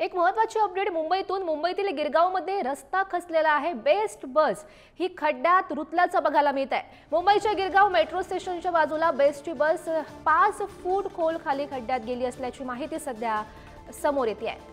एक महत्त्वाची अपडेट मुंबईतील गिरगावमध्ये रस्ता खचलेला आहे। बेस्ट बस ही खड्ड्यात रुतल्याचं बघायला मिळत आहे। मुंबईच्या गिरगाव मेट्रो स्टेशनच्या बाजूला बेस्टची बस 5 फूट खोल खाली खड्ड्यात गेली असल्याची माहिती सध्या समोर येते आहे।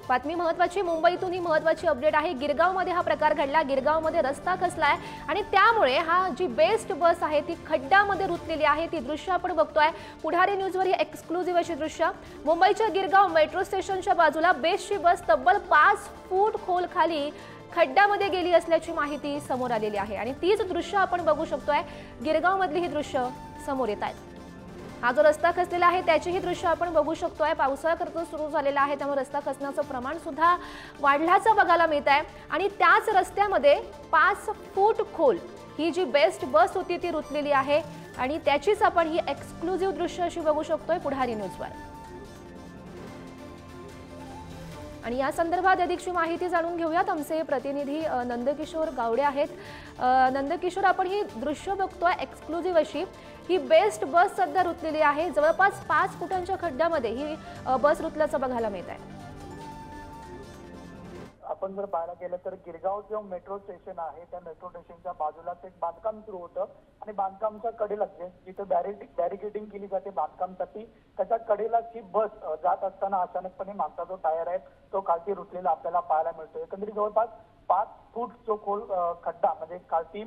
बातमी महत्त्वाची, मुंबईतून ही महत्त्वाची अपडेट आहे। गिरगावमध्ये हा प्रकार घडला। गिरगावमध्ये रस्ता खचलाय आणि त्यामुळे हा जी बेस्ट बस आहे ती खड्ड्यामध्ये रुतलेली आहे। ती दृश्य आपण बघतोय। पुढारी न्यूजवर ही एक्सक्लुझिव्ह अशी दृश्य। मुंबईच्या गिरगाव मेट्रो स्टेशनच्या बाजूला बेस्टची बस तब्बल 5 फूट खोल खाली खड्ड्यामध्ये गेली असल्याची माहिती समोर आलेली आहे आणि तीच दृश्य आपण बघू शकतोय। गिरगावमधली ही दृश्य समोर येत आहेत। हा जो रस्ता खचलेला आहे त्याची ही दृश्य आपण बघू शकतोय। पावसाळा कर्तव्य सुरू झालेला आहे त्यामुळे रस्ता खचण्याचं प्रमाण सुद्धा वाढल्याचं बघायला मिळत आहे आणि त्याच रस्त्यामध्ये 5 फूट खोल ही जी बेस्ट बस होती ती रुतलेली आहे आणि त्याचीच आपण ही एक्सक्लुझिव्ह दृश्य अशी बघू शकतोय पुढारी न्यूजवर। आणि या संदर्भात अधिकची माहिती जाणून घेऊयात। आमचे प्रतिनिधी नंदकिशोर गावडे आहेत। नंदकिशोर, आपण ही दृश्य बघतोय एक्सक्लुझिव्ह अशी। ही बेस्ट बस सध्या रुतलेली आहे। जवळपास 5 फुटांच्या खड्ड्यामध्ये ही बस रुतल्याचं बघायला मिळत आहे। आपण जर पाहायला गेलं तर गिरगाव जो मेट्रो स्टेशन आहे त्या मेट्रो स्टेशनच्या बाजूलाच एक बांधकाम सुरू होतं आणि बांधकामच्या कडेला जिथे बॅरिकेडिंग केली जाते बांधकामासाठी त्याच्या कडेलाच ही बस जात असताना अचानकपणे मागचा जो टायर आहे तो खालती रुतलेला आपल्याला पाहायला मिळतो। एकंदरीत जवळपास 5 फूट जो खोल खड्डा म्हणजे खालती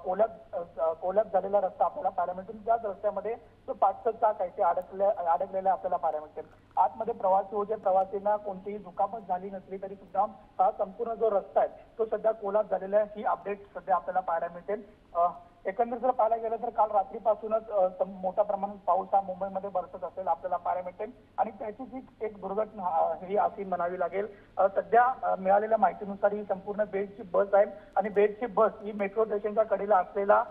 कोलॅप्स झालेला रस्ता आपल्याला पाहायला मिळतो। त्याच रस्त्यामध्ये जो 5चं चाक आहे ते अडकलेलं आपल्याला पाहायला मिळते। आतमध्ये प्रवासी होते, प्रवासींना कोणतीही दुखापत झाली नसली तरी सुद्धा हा संपूर्ण जो रस्ता आहे तो सध्या कोलॅप्स झालेला आहे ही अपडेट सध्या आपल्याला पाहायला मिळते। एकंदरीत जर पाहायला गेलं तर काल रात्रीपासूनच मोठ्या प्रमाणात पाऊस हा मुंबईमध्ये बरसत असेल आपल्याला पाहायला मिळते आणि त्याचीच एक दुर्घटना ही अशी म्हणावी लागेल। सध्या मिळालेल्या माहितीनुसार ही संपूर्ण बेस्टची बस आहे आणि बेस्टची बस ही मेट्रो स्टेशनच्या कडेला असलेला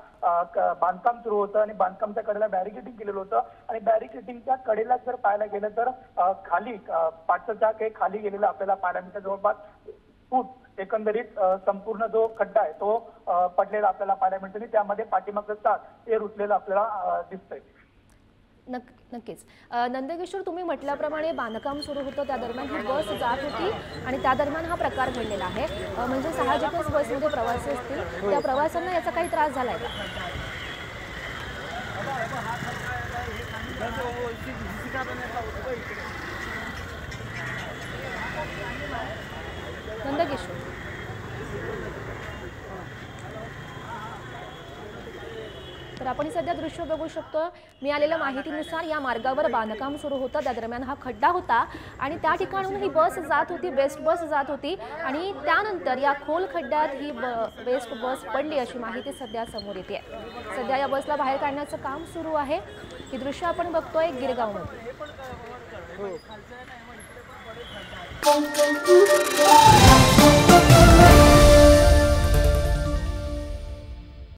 बांधकाम सुरू होतं आणि बांधकामच्या कडेला बॅरिकेडिंग केलेलं होतं आणि बॅरिकेडिंगच्या कडेला जर पाहायला गेलं तर खाली 5चं चाक हे खाली गेलेलं आपल्याला पाहायला मिळतं। जवळपास फूट एकंदरीत संपूर्ण जो खड्डा आहे तो पडलेला आपल्याला पाहायला मिळतो आणि त्यामध्ये पाठीमागचं चाक हे रुतलेलं आपल्याला दिसतंय। नक्कीच नंदकिशोर, तुम्ही म्हटल्याप्रमाणे बांधकाम सुरू होतं त्या दरम्यान ही बस जात होती आणि त्या दरम्यान हा प्रकार घडलेला आहे। म्हणजे साहजिकच बसमध्ये प्रवासी असतील, त्या प्रवाशांना याचा काही त्रास झालाय का? नंदकिशोर, तर आपण सध्या दृश्य बघू शकतो। मिळालेल्या माहितीनुसार या मार्गावर बांधकाम सुरू होतं त्या दरम्यान हा खड्डा होता आणि त्या ठिकाणून ही बस जात होती, बेस्ट बस जात होती आणि त्यानंतर या खोल खड्ड्यात ही बेस्ट बस पडली अशी माहिती सध्या समोर येते। सध्या या बसला बाहेर काढण्याचं काम सुरू आहे। ही दृश्य आपण बघतोय गिरगावमध्ये।